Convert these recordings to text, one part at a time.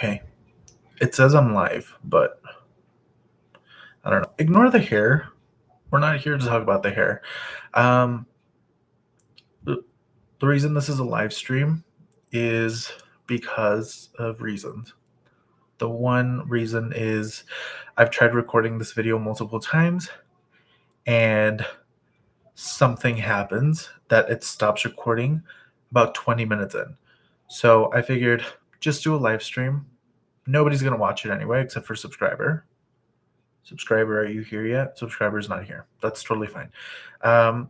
Okay. It says I'm live, but I don't know. Ignore the hair. We're not here to talk about the hair. Um, the, the reason this is a live stream is because of reasons. The one reason is I've tried recording this video multiple times and something happens that it stops recording about 20 minutes in. So I figured just do a live stream. Nobody's going to watch it anyway, except for subscriber. Subscriber, are you here yet? Subscriber's not here. That's totally fine. Um,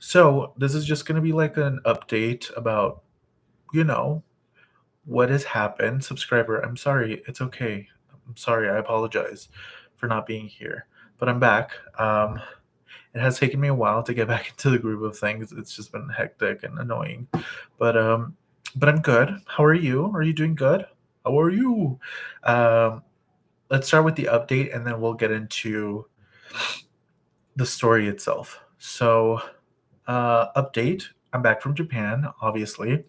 so this is just going to be like an update about, you know, what has happened. Subscriber, I'm sorry. It's okay. I'm sorry. I apologize for not being here, but I'm back. It has taken me a while to get back into the groove of things. It's just been hectic and annoying, but um, but I'm good. How are you? Are you doing good? How are you? Um, let's start with the update, and then we'll get into the story itself. So, update. I'm back from Japan, obviously.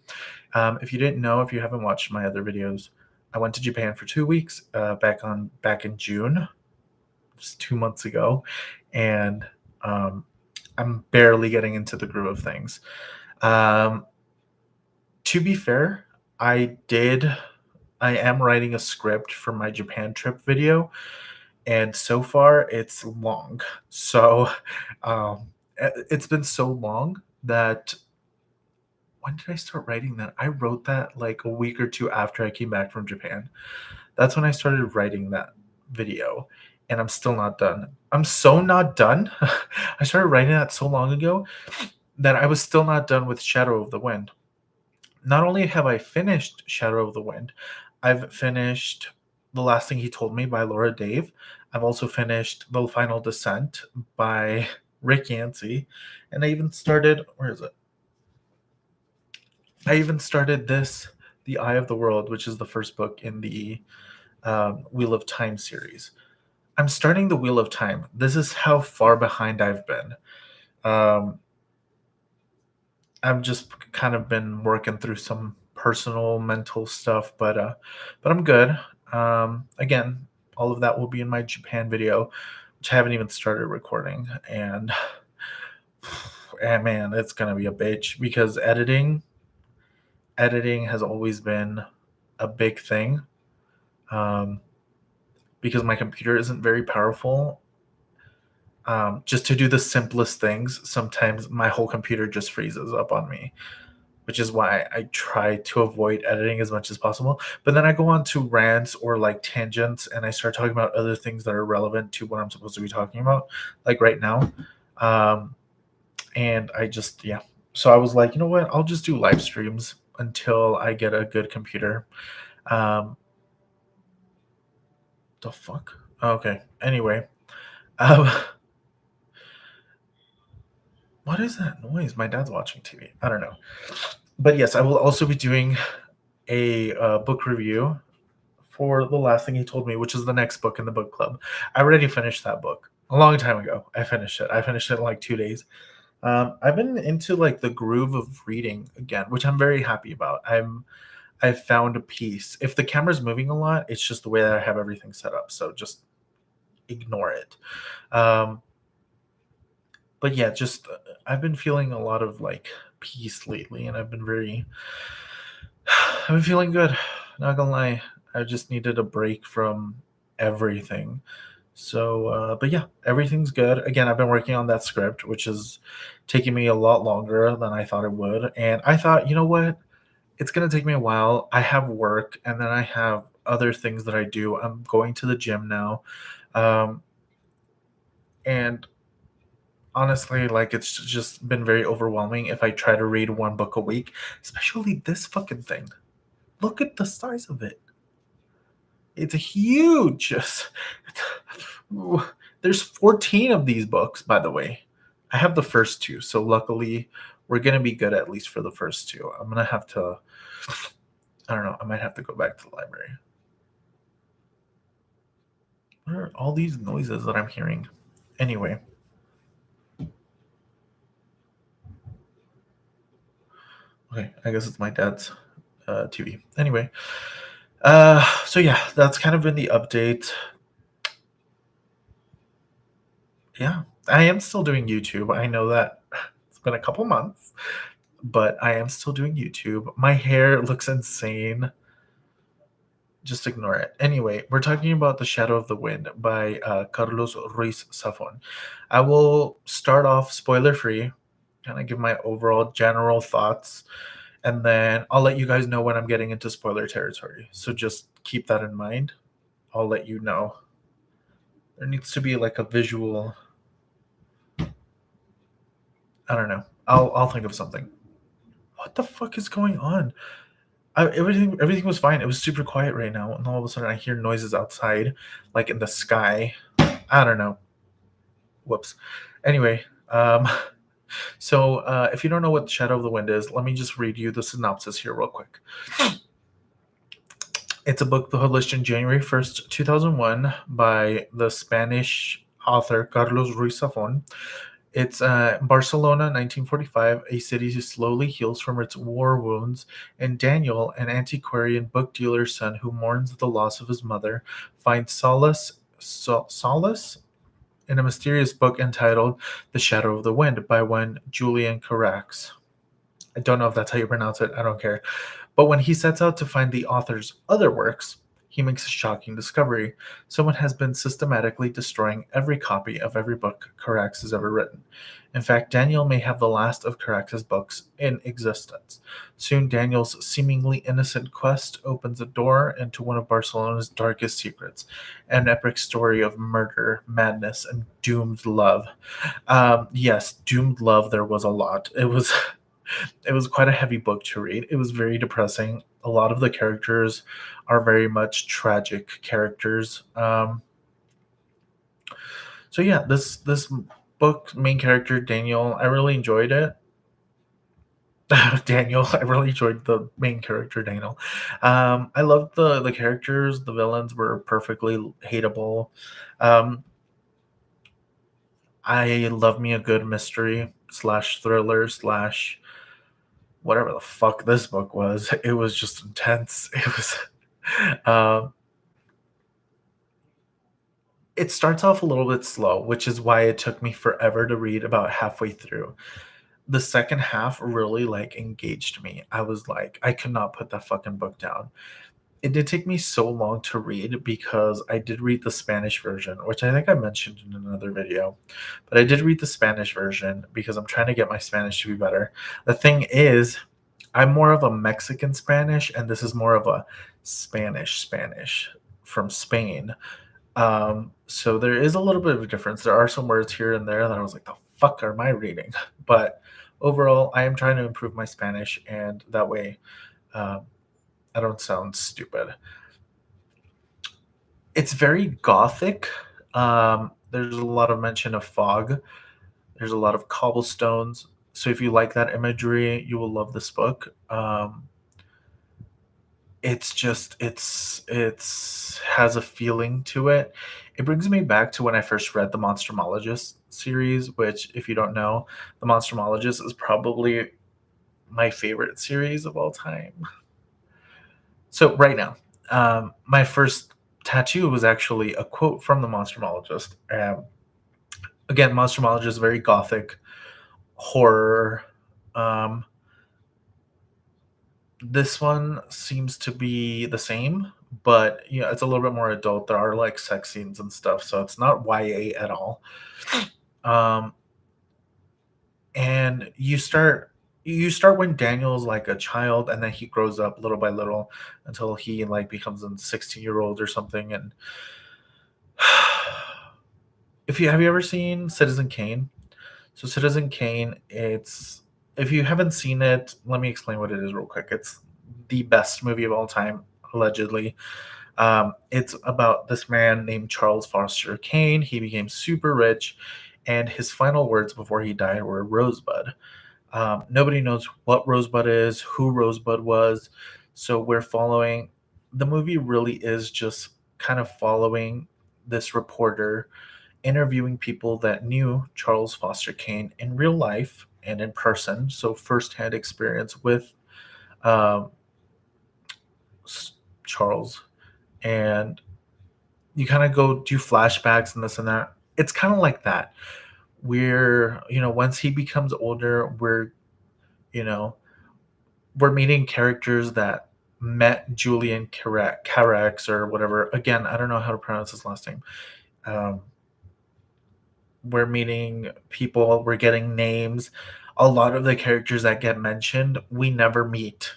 If you didn't know, if you haven't watched my other videos, I went to Japan for 2 weeks back in June, just 2 months ago, and um, I'm barely getting into the groove of things. Um, to be fair, I did. I am writing a script for my Japan trip video, and so far it's long. So it's been so long that when did I start writing that? I wrote that like a week or two after I came back from Japan. That's when I started writing that video, and I'm still not done. I'm so not done. I started writing that so long ago that I was still not done with Shadow of the Wind. Not only have I finished Shadow of the Wind, I've finished The Last Thing He Told Me by Laura Dave. I've also finished The Final Descent by Rick Yancey. And I even started, where is it? I even started this, The Eye of the World, which is the first book in the Wheel of Time series. I'm starting the Wheel of Time. This is how far behind I've been. Um, I've just kind of been working through some personal mental stuff, but I'm good. Again, all of that will be in my Japan video, which I haven't even started recording, and man, it's gonna be a bitch because editing has always been a big thing. Um, because my computer isn't very powerful. Just to do the simplest things, sometimes my whole computer just freezes up on me, which is why I try to avoid editing as much as possible. But then I go on to rants or like tangents and I start talking about other things that are relevant to what I'm supposed to be talking about, like right now. Um, and I just, yeah. So I was like, you know what? I'll just do live streams until I get a good computer. Um, the fuck? Okay. Anyway, um, what is that noise? My dad's watching TV. I don't know. But yes, I will also be doing a book review for The Last Thing He Told Me, which is the next book in the book club. I already finished that book a long time ago. I finished it. I finished it in like 2 days. I've been into like the groove of reading again, which I'm very happy about. I've found a peace. If the camera's moving a lot, it's just the way that I have everything set up. So just ignore it. Um, but yeah, just I've been feeling a lot of like peace lately, and I've been feeling good. Not gonna lie, I just needed a break from everything. So, but yeah, everything's good. Again, I've been working on that script, which is taking me a lot longer than I thought it would. And I thought, you know what? It's gonna take me a while. I have work, and then I have other things that I do. I'm going to the gym now, um, and honestly, like it's just been very overwhelming if I try to read one book a week, especially this fucking thing. Look at the size of it. It's huge. There's 14 of these books, by the way. I have the first two, so luckily we're gonna be good at least for the first two. I'm gonna have to. I don't know. I might have to go back to the library. What are all these noises that I'm hearing? Anyway, okay. I guess it's my dad's TV. Anyway, So yeah, that's kind of been the update. Yeah, I am still doing YouTube. I know that it's been a couple months, but I am still doing YouTube. My hair looks insane. Just ignore it. Anyway, we're talking about The Shadow of the Wind by Carlos Ruiz Zafon. I will start off spoiler free, kind of give my overall general thoughts, and then I'll let you guys know when I'm getting into spoiler territory. So just keep that in mind. I'll let you know. There needs to be like a visual. I don't know. I'll think of something. What the fuck is going on? Everything was fine. It was super quiet right now, and all of a sudden I hear noises outside, like in the sky. I don't know. Whoops. Anyway, if you don't know what Shadow of the Wind is, let me just read you the synopsis here real quick. It's a book published in January 1st, 2001 by the Spanish author Carlos Ruiz Zafón. It's Barcelona, 1945, a city who slowly heals from its war wounds, and Daniel, an antiquarian book dealer's son who mourns the loss of his mother, finds solace in a mysterious book entitled The Shadow of the Wind by one Julian Carax. I don't know if that's how you pronounce it. I don't care. But when he sets out to find the author's other works, he makes a shocking discovery. Someone has been systematically destroying every copy of every book Carax has ever written. In fact, Daniel may have the last of Carax's books in existence. Soon, Daniel's seemingly innocent quest opens a door into one of Barcelona's darkest secrets, an epic story of murder, madness, and doomed love. Yes, doomed love. There was a lot. It was quite a heavy book to read. It was very depressing. A lot of the characters are very much tragic characters. So yeah, this book main character Daniel, I really enjoyed it. Daniel, I really enjoyed the main character Daniel. I loved the characters. The villains were perfectly hateable. Um, I love me a good mystery slash thriller slash whatever the fuck this book was. It was just intense. It was. Um, it starts off a little bit slow, which is why it took me forever to read about halfway through. The second half really like engaged me. I was like, I could not put that fucking book down. It did take me so long to read because I did read the Spanish version, which I think I mentioned in another video. But I did read the Spanish version because I'm trying to get my Spanish to be better. The thing is, I'm more of a Mexican Spanish, and this is more of a Spanish from Spain. So there is a little bit of a difference. There are some words here and there that I was like, the fuck am I reading? But overall, I am trying to improve my Spanish, and that way um, I don't sound stupid. It's very gothic. There's a lot of mention of fog. There's a lot of cobblestones. So if you like that imagery, you will love this book. It's just it's has a feeling to it. It brings me back to when I first read the Monstrumologist series, which, if you don't know, the Monstrumologist is probably my favorite series of all time. So right now, my first tattoo was actually a quote from the Monstrumologist. Again, Monstrumologist is very gothic horror. Um, This one seems to be the same, but it's a little bit more adult. There are like sex scenes and stuff, so it's not YA at all. Um, and you start when Daniel's like a child, and then he grows up little by little until he like becomes a 16-year-old or something. And if you have you ever seen Citizen Kane? So Citizen Kane, it's if you haven't seen it, let me explain what it is real quick. It's the best movie of all time, allegedly. It's about this man named Charles Foster Kane. He became super rich, and his final words before he died were Rosebud. Nobody knows what Rosebud is, who Rosebud was. So we're following. The movie really is just kind of following this reporter interviewing people that knew Charles Foster Kane in real life and in person, so firsthand experience with um, Charles, and you kind of go do flashbacks and this and that. It's kind of like that. We're, once he becomes older, you know, we're meeting characters that met Julian Carax or whatever. Again, I don't know how to pronounce his last name. Um, we're meeting people, we're getting names. A lot of the characters that get mentioned, we never meet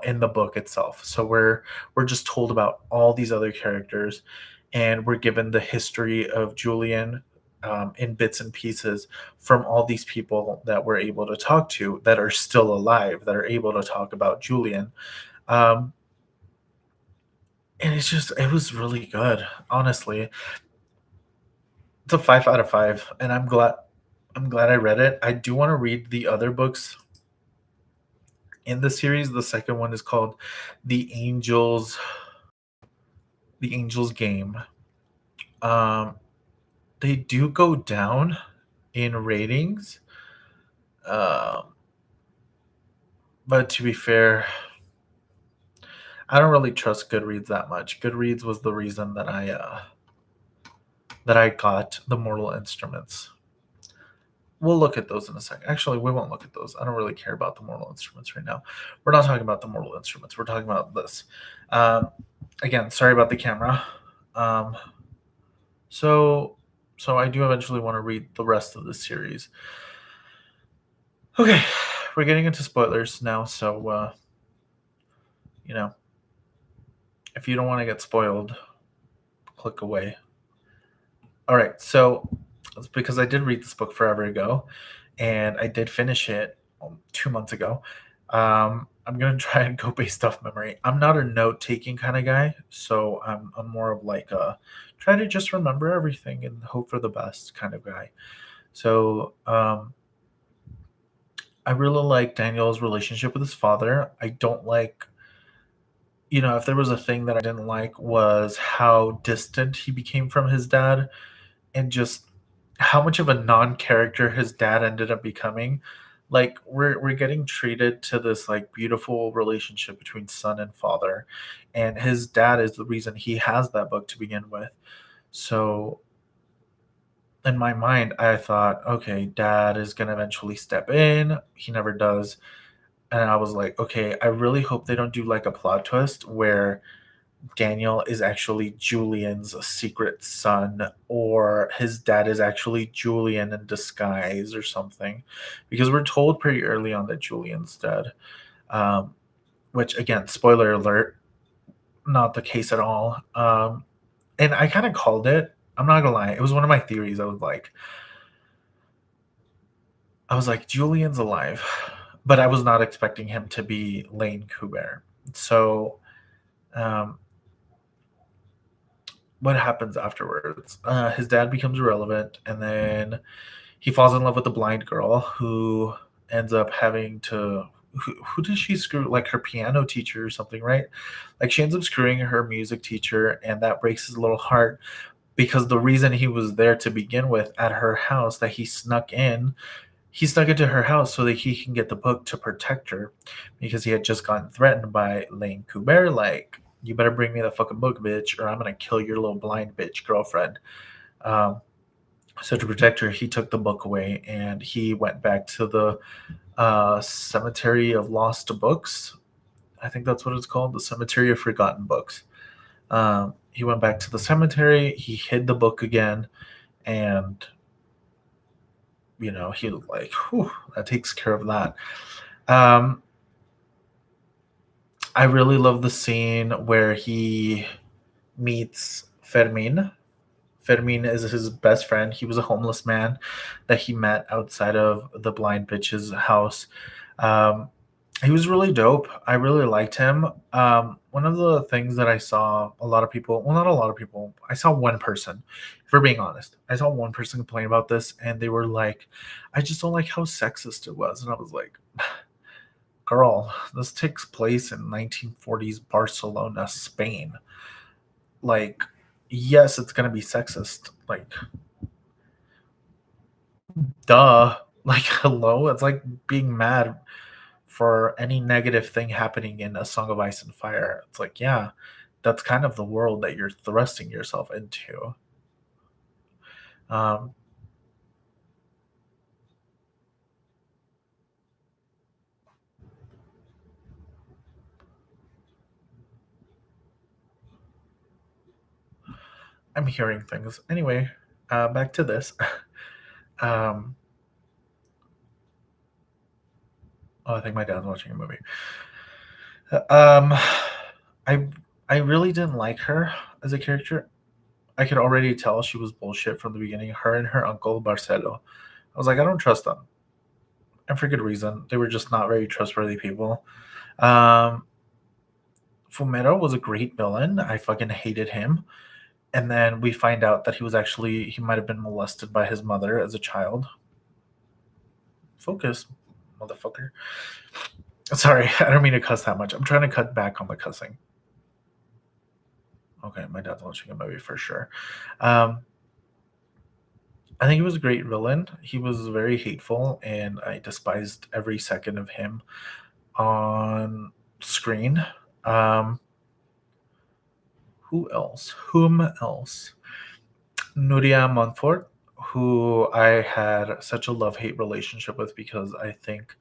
in the book itself. So we're just told about all these other characters, and we're given the history of Julian in bits and pieces from all these people that we're able to talk to that are still alive, that are able to talk about Julian. Um, and it was really good, honestly. It's a 5 out of 5, and I'm glad I read it. I do wanna read the other books in the series. The second one is called The Angels The Angels Game. Um, they do go down in ratings, um, but to be fair, I don't really trust Goodreads that much. Goodreads was the reason that I got the Mortal Instruments. We'll look at those in a second. Actually, we won't look at those. I don't really care about the Mortal Instruments right now. We're not talking about the Mortal Instruments. We're talking about this. Um, again, sorry about the camera. Um, so, so I do eventually want to read the rest of the series. Okay, we're getting into spoilers now. So, you know, if you don't want to get spoiled, click away. All right, so it's because I did read this book forever ago, and I did finish it 2 months ago. I'm gonna try and go based off memory. I'm not a note taking kind of guy, so I'm more of like a try to just remember everything and hope for the best kind of guy. So I really like Daniel's relationship with his father. I don't like, if there was a thing that I didn't like was how distant he became from his dad and just how much of a non-character his dad ended up becoming. Like we're getting treated to this like beautiful relationship between son and father, and his dad is the reason he has that book to begin with. So in my mind, I thought, okay, dad is gonna eventually step in. He never does, and I was like, okay, I really hope they don't do like a plot twist where Daniel is actually Julian's secret son, or his dad is actually Julian in disguise or something. Because we're told pretty early on that Julian's dead. Um, which, again, spoiler alert, not the case at all. And I kind of called it. I'm not gonna lie, it was one of my theories. I was like, Julian's alive, but I was not expecting him to be Lane Kubert. So, um, what happens afterwards? His dad becomes irrelevant, and then he falls in love with a blind girl who ends up having to. Who does she screw? Like her piano teacher or something, right? Like she ends up screwing her music teacher, and that breaks his little heart because the reason he was there to begin with at her house that he snuck into her house so that he can get the book to protect her because he had just gotten threatened by Lane Kubert. Like, you better bring me the fucking book, bitch, or I'm gonna kill your little blind bitch girlfriend. Um, so to protect her, he took the book away and he went back to the Cemetery of Lost Books. I think that's what it's called, the Cemetery of Forgotten Books. He went back to the cemetery. He hid the book again, and he was like, "Whew, that takes care of that." Um, I really love the scene where he meets Fermin. Fermin is his best friend. He was a homeless man that he met outside of the blind bitch's house. Um, he was really dope. I really liked him. One of the things that I saw a lot of people, well, not a lot of people, I saw one person, for being honest, I saw one person complain about this, and they were like, I just don't like how sexist it was. And I was like, girl, this takes place in 1940s Barcelona, Spain. Like, yes, it's going to be sexist. Like, duh. Like, hello? It's like being mad. for any negative thing happening in A Song of Ice and Fire. It's like, yeah, that's kind of the world that you're thrusting yourself into. Um, I'm hearing things. Anyway, back to this. um, oh, I think my dad's watching a movie. Um, I I really didn't like her as a character. I could already tell she was bullshit from the beginning. Her and her uncle Barcelo. I was like, I don't trust them, and for good reason. They were just not very trustworthy people. Um, Fumero was a great villain. I fucking hated him. And then we find out that he might have been molested by his mother as a child. Focus, motherfucker. Sorry, I don't mean to cuss that much. I'm trying to cut back on the cussing. Okay, my dad's watching a movie for sure. Um, I think he was a great villain. He was very hateful, and I despised every second of him on screen. Um, who else? Whom else? Nuria Montfort, who I had such a love hate relationship with because I think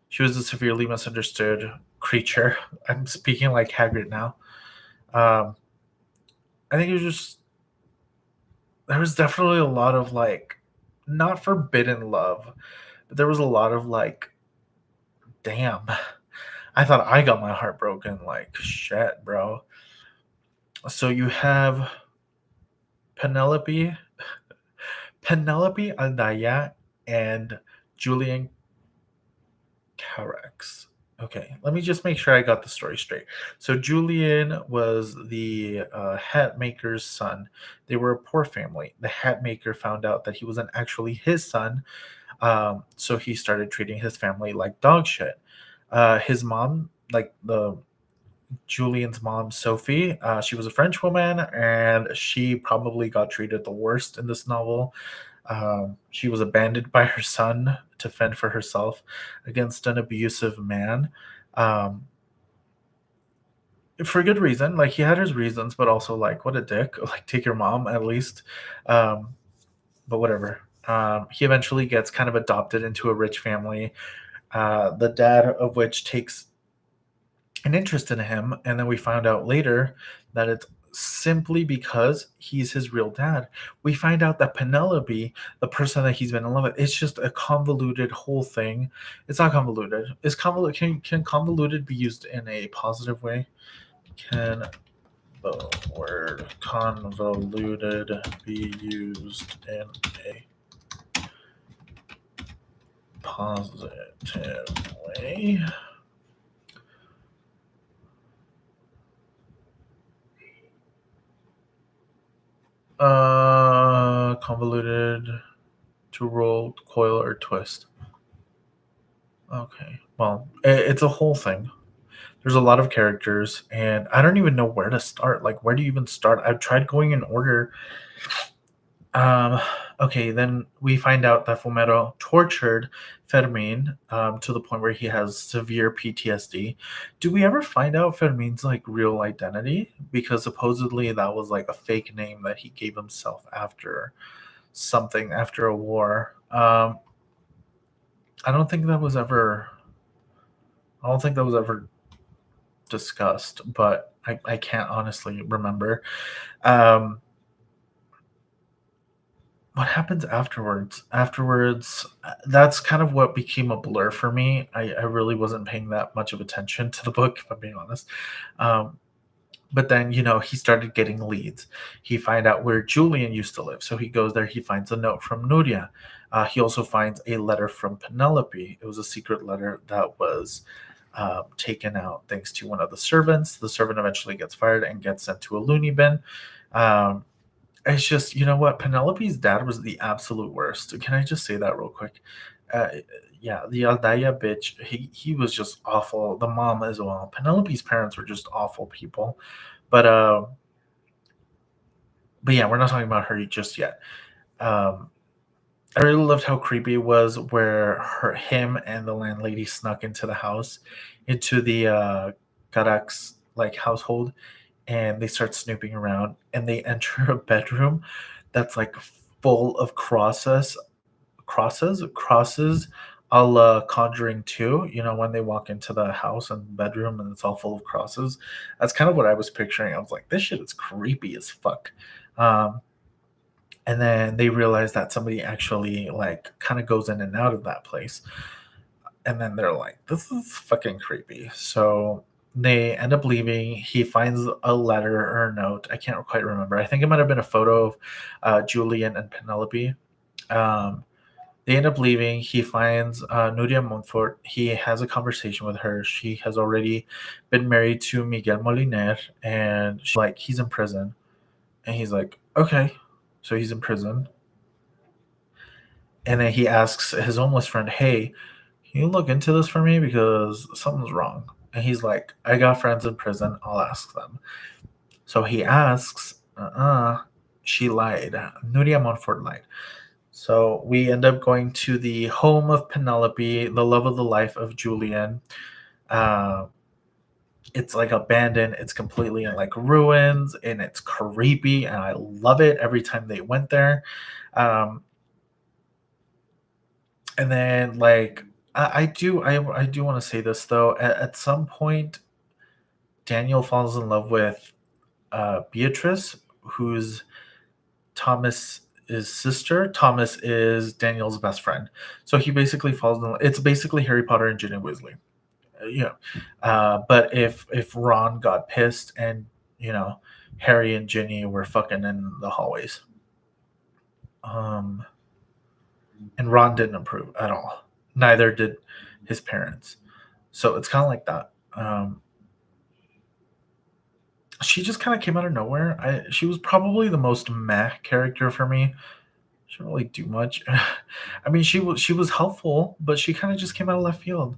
she was a severely misunderstood creature. I'm speaking like Hagrid now. Um, I think it was just there was definitely a lot of like not forbidden love, but there was a lot of like, damn, I thought I got my heart broken. Like shit, bro. So you have Penelope, Penelope Aldaya, and Julian Carex. Okay, let me just make sure I got the story straight. So Julian was the hat maker's son. They were a poor family. The hat maker found out that he wasn't actually his son, so he started treating his family like dog shit. His mom, like the Julian's mom, Sophie, she was a French woman, and she probably got treated the worst in this novel. She was abandoned by her son to fend for herself against an abusive man. Um, for good reason. Like he had his reasons, but also like what a dick. Like take your mom at least. Um, but whatever. He eventually gets kind of adopted into a rich family. The dad of which takes an interest in him, and then we found out later that it's simply because he's his real dad. We find out that Penelope, the person that he's been in love with, it's just a convoluted whole thing. It's not convoluted. Is convoluted can convoluted be used in a positive way? Can the word convoluted be used in a positive way? Convoluted to roll, coil, or twist. Okay. Well, it's a whole thing. There's a lot of characters, and I don't even know where to start. Like, where do you even start? I've tried going in order. Um, okay, then we find out that Fumero tortured Fermin to the point where he has severe PTSD. Do we ever find out Fermin's like real identity? Because supposedly that was like a fake name that he gave himself after something after a war. I don't think that was ever. I don't think that was ever discussed, but I can't honestly remember. Um, what happens afterwards? Afterwards, that's kind of what became a blur for me. I really wasn't paying that much of attention to the book, if I'm being honest. Um, but then, he started getting leads. He find out where Julian used to live. So he goes there. He finds a note from Nuria. He also finds a letter from Penelope. It was a secret letter that was taken out thanks to one of the servants. The servant eventually gets fired and gets sent to a loony bin. Um, it's just, you know what? Penelope's dad was the absolute worst. Can I just say that real quick? Uh, yeah, the Aldaya bitch, he was just awful. The mom as well. Penelope's parents were just awful people. But uh, but yeah, we're not talking about her just yet. Um, I really loved how creepy it was where him and the landlady snuck into the house, into the Karak's like household, and they start snooping around, and they enter a bedroom that's like full of crosses, a la Conjuring 2. You know, when they walk into the house and bedroom and it's all full of crosses. That's kind of what I was picturing. I was like, this shit is creepy as fuck. Um, and then they realize that somebody actually like kind of goes in and out of that place, and then they're like, this is fucking creepy. So they end up leaving. He finds a letter or a note. I can't quite remember. I think it might have been a photo of Julian and Penelope. um, they end up leaving. He finds Nuria Montfort. He has a conversation with her. She has already been married to Miguel Moliner, and she's like, he's in prison. And he's like, okay, so he's in prison. And then he asks his homeless friend, hey, can you look into this for me because something's wrong? And he's like, I got friends in prison. I'll ask them. So he asks, she lied. Nuria Montfort lied. So we end up going to the home of Penelope, the love of the life of Julian. Uh, it's like abandoned. It's completely in like ruins, and it's creepy. And I love it every time they went there. Um, and then like I do want to say this though. At some point, Daniel falls in love with Beatrice, who's Thomas's sister. Thomas is Daniel's best friend. So he basically falls in. It's basically Harry Potter and Ginny Weasley. You know, but if Ron got pissed and you know Harry and Ginny were fucking in the hallways, um, and Ron didn't approve at all. Neither did his parents. So it's kind of like that. She just kind of came out of nowhere. She was probably the most meh character for me. She didn't really do much. I mean, she was helpful, but she kind of just came out of left field.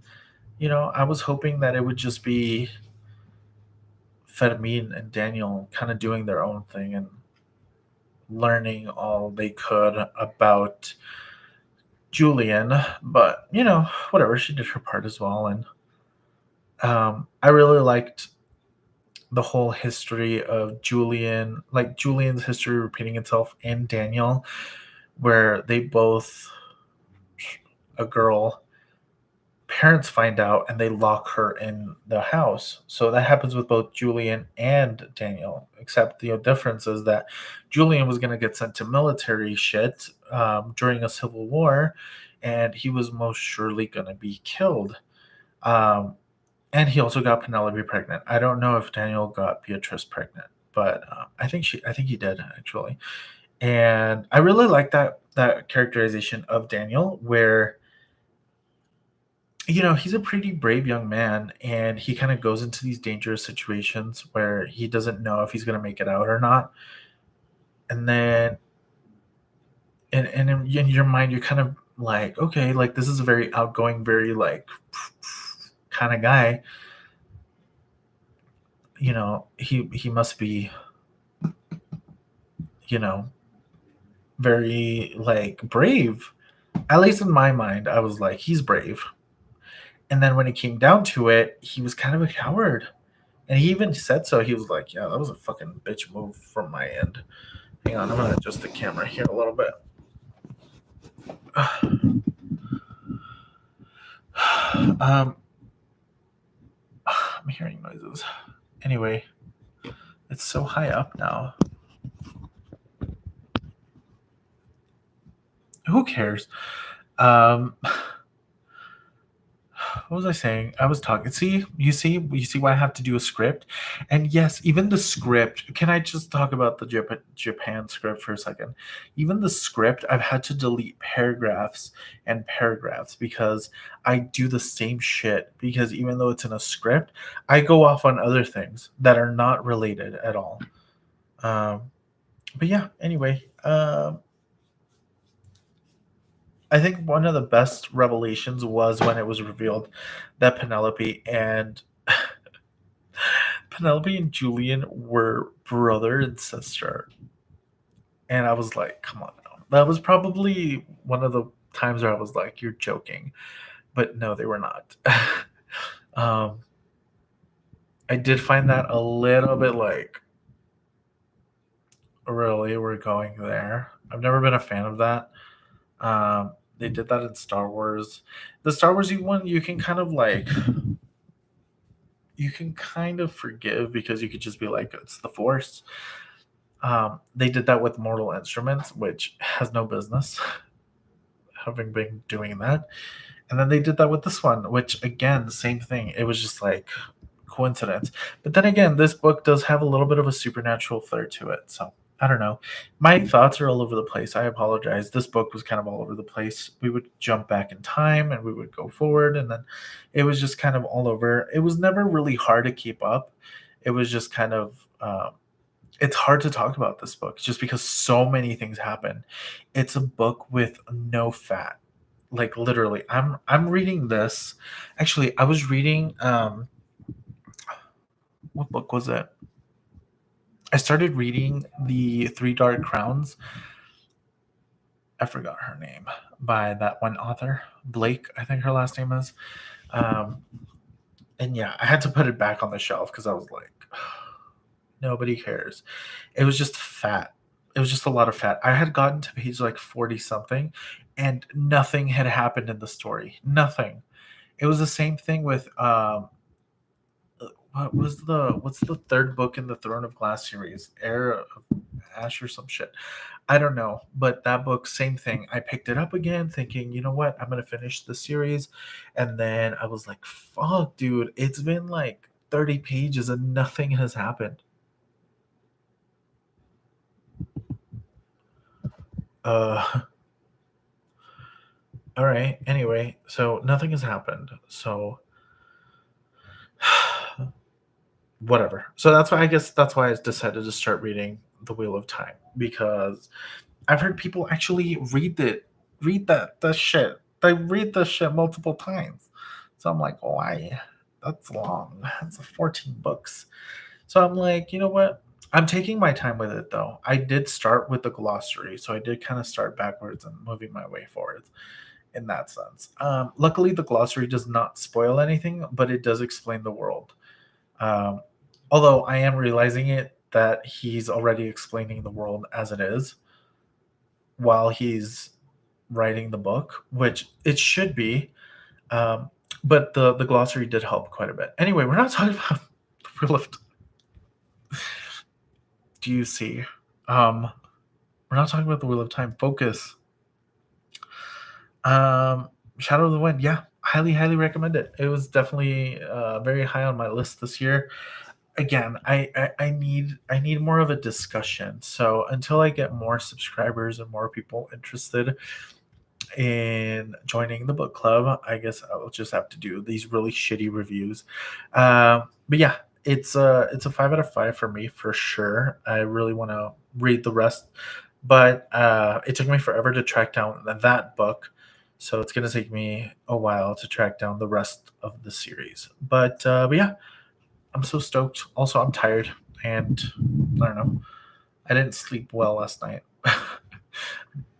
You know, I was hoping that it would just be Fermin and Daniel kind of doing their own thing and learning all they could about Julian. But you know, whatever. She did her part as well, and I really liked the whole history of Julian, like Julian's history repeating itself in Daniel, where they both a girl parents find out and they lock her in the house. So that happens with both Julian and Daniel, except the difference is that Julian was going to get sent to military shit during a civil war, and he was most surely going to be killed. Um, and he also got Penelope pregnant. I don't know if Daniel got Beatrice pregnant, but I think he did actually. And I really like that characterization of Daniel, where he's a pretty brave young man, and he kind of goes into these dangerous situations where he doesn't know if he's going to make it out or not. And then, and in your mind, you're kind of like, okay, like this is a very outgoing, very like kind of guy. He must be, you know, very like brave. At least in my mind, I was like, he's brave. And then when it came down to it, he was kind of a coward. And he even said so. He was like, yeah, that was a fucking bitch move from my end. Hang on, I'm gonna adjust the camera here a little bit. I'm hearing noises. Anyway, it's so high up now. Who cares? Um, what was I saying? I was talking. You see why I have to do a script? And yes, even the script. Can I just talk about the Japan script for a second? Even the script, I've had to delete paragraphs and paragraphs because I do the same shit. Because even though it's in a script, I go off on other things that are not related at all. Um, but yeah. Anyway, I think one of the best revelations was when it was revealed that Penelope and Julian were brother and sister. And I was like, come on now. That was probably one of the times where I was like, "You're joking," but no, they were not. um, I did find that a little bit like, really, we're going there. I've never been a fan of that. They did that in Star Wars. The Star Wars one, you can kind of forgive because you could just be like, it's the Force. They did that with Mortal Instruments, which has no business having been doing that. And then they did that with this one, which again, same thing. It was just like coincidence. But then again, this book does have a little bit of a supernatural flair to it. So I don't know. My thoughts are all over the place. I apologize. This book was kind of all over the place. We would jump back in time and we would go forward, and then it was just kind of all over. It was never really hard to keep up. It was just kind of it's hard to talk about this book just because so many things happen. It's a book with no fat. Like literally, I'm reading this. Actually, I was reading what book was it? I started reading the Three Dark Crowns. I forgot her name by that one author, Blake. I think her last name is. Um, and yeah, I had to put it back on the shelf because I was like, nobody cares. It was just fat. It was just a lot of fat. I had gotten to page like 40 something and nothing had happened in the story. Nothing. It was the same thing with what's the third book in the Throne of Glass series? Heir of Ash or some shit. I don't know, but that book, same thing. I picked it up again, thinking, you know what, I'm gonna finish the series, and then I was like, fuck, dude, it's been like 30 pages and nothing has happened. Uh, all right. Anyway, so nothing has happened. So whatever. So that's why I guess that's why I decided to start reading The Wheel of Time because I've heard people actually read that shit. They read the shit multiple times. So I'm like, why? That's long. That's 14 books. So I'm like, you know what? I'm taking my time with it though. I did start with the glossary, so I did kind of start backwards and moving my way forwards in that sense. Luckily, the glossary does not spoil anything, but it does explain the world. Um, although I am realizing it that he's already explaining the world as it is while he's writing the book, which it should be. Um, but the glossary did help quite a bit. Anyway, we're not talking about the Wheel of. Do you see? Um, we're not talking about the Wheel of Time. Focus. Shadow of the Wind. Yeah, highly recommend it. It was definitely very high on my list this year. Again, I need more of a discussion. So until I get more subscribers and more people interested in joining the book club, I guess I'll just have to do these really shitty reviews. But yeah, it's a 5 out of 5 for me for sure. I really want to read the rest, but it took me forever to track down that book, so it's gonna take me a while to track down the rest of the series. But yeah, I'm so stoked. Also, I'm tired, and I don't know. I didn't sleep well last night.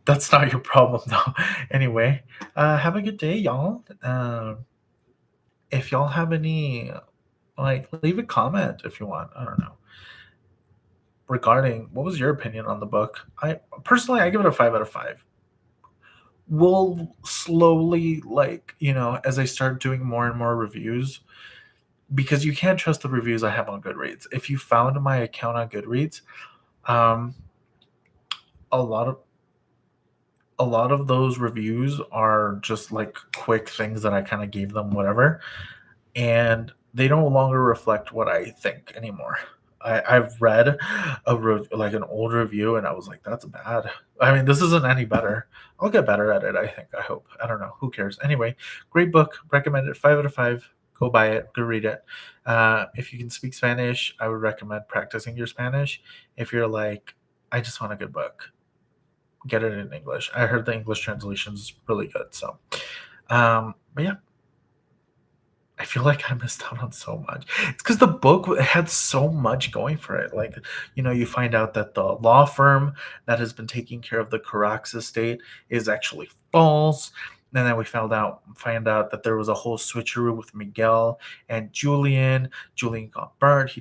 That's not your problem though. Anyway, have a good day, y'all. If y'all have any, like, leave a comment if you want. I don't know regarding what was your opinion on the book. I personally I give it a 5 out of 5. We'll slowly, like, as I start doing more and more reviews, because you can't trust the reviews I have on Goodreads. If you found my account on Goodreads, um, a lot of those reviews are just like quick things that I kind of gave them, whatever, and they no longer reflect what I think anymore. I've read like an old review, and I was like, "That's bad." I mean, this isn't any better. I'll get better at it. I think. I hope. I don't know. Who cares? Anyway, great book. Recommend it. 5 out of 5. Go buy it. Go read it. If you can speak Spanish, I would recommend practicing your Spanish. If you're like, I just want a good book, get it in English. I heard the English translation is really good. So, but yeah, I feel like I missed out on so much. It's because the book had so much going for it. Like, you find out that the law firm that has been taking care of the Carax estate is actually false. And then we find out that there was a whole switcheroo with Miguel and Julian. Julian got burnt.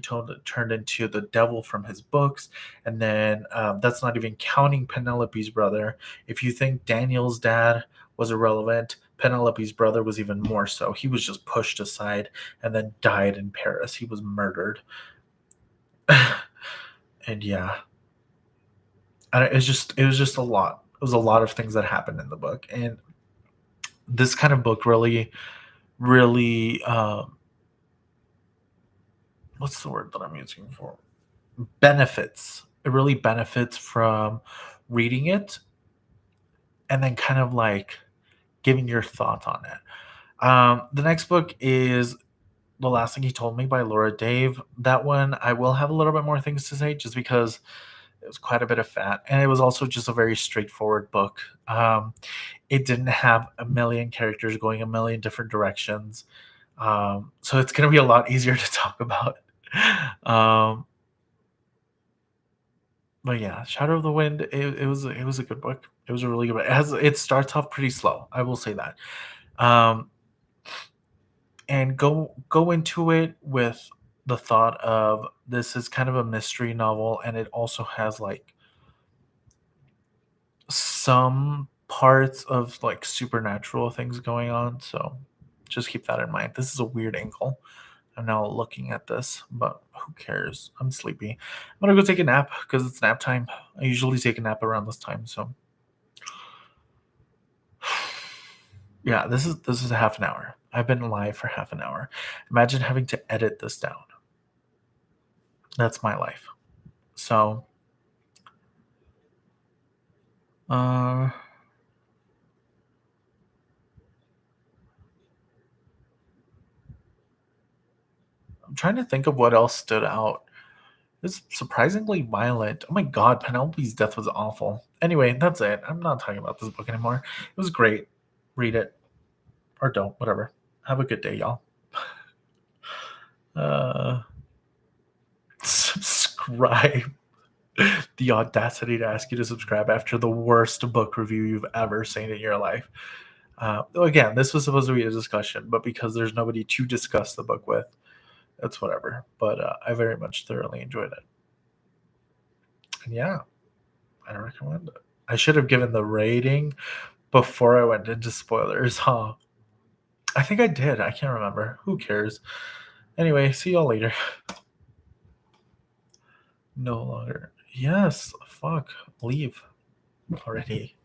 Turned into the devil from his books. And then that's not even counting Penelope's brother. If you think Daniel's dad was irrelevant, Penelope's brother was even more so. He was just pushed aside and then died in Paris. He was murdered. And yeah, it was just a lot. It was a lot of things that happened in the book, and this kind of book really, really, what's the word that I'm using for benefits? It really benefits from reading it and then kind of like giving your thoughts on it. The next book is The Last Thing He Told Me by Laura Dave. That one, I will have a little bit more things to say just because it was quite a bit of fat. And it was also just a very straightforward book. It didn't have a million characters going a million different directions. So it's going to be a lot easier to talk about. Um, but yeah, Shadow of the Wind, it was a good book. It was a really good book. It starts off pretty slow. I will say that. Um, and go into it with the thought of this is kind of a mystery novel, and it also has like some parts of like supernatural things going on, so just keep that in mind. This is a weird angle. I'm now looking at this, but who cares? I'm sleepy. I'm gonna go take a nap because it's nap time. I usually take a nap around this time, so yeah, this is a half an hour. I've been live for half an hour. Imagine having to edit this down. That's my life. So, uh, I'm trying to think of what else stood out. It's surprisingly violent. Oh my god, Penelope's death was awful. Anyway, that's it. I'm not talking about this book anymore. It was great. Read it or don't, whatever. Have a good day, y'all. Uh, subscribe. The audacity to ask you to subscribe after the worst book review you've ever seen in your life. Again, this was supposed to be a discussion, but because there's nobody to discuss the book with, it's whatever. But I very much thoroughly enjoyed it. And yeah, I recommend it. I should have given the rating before I went into spoilers, huh? I think I did. I can't remember. Who cares? Anyway, see y'all later. No longer. Yes. Fuck. Leave already.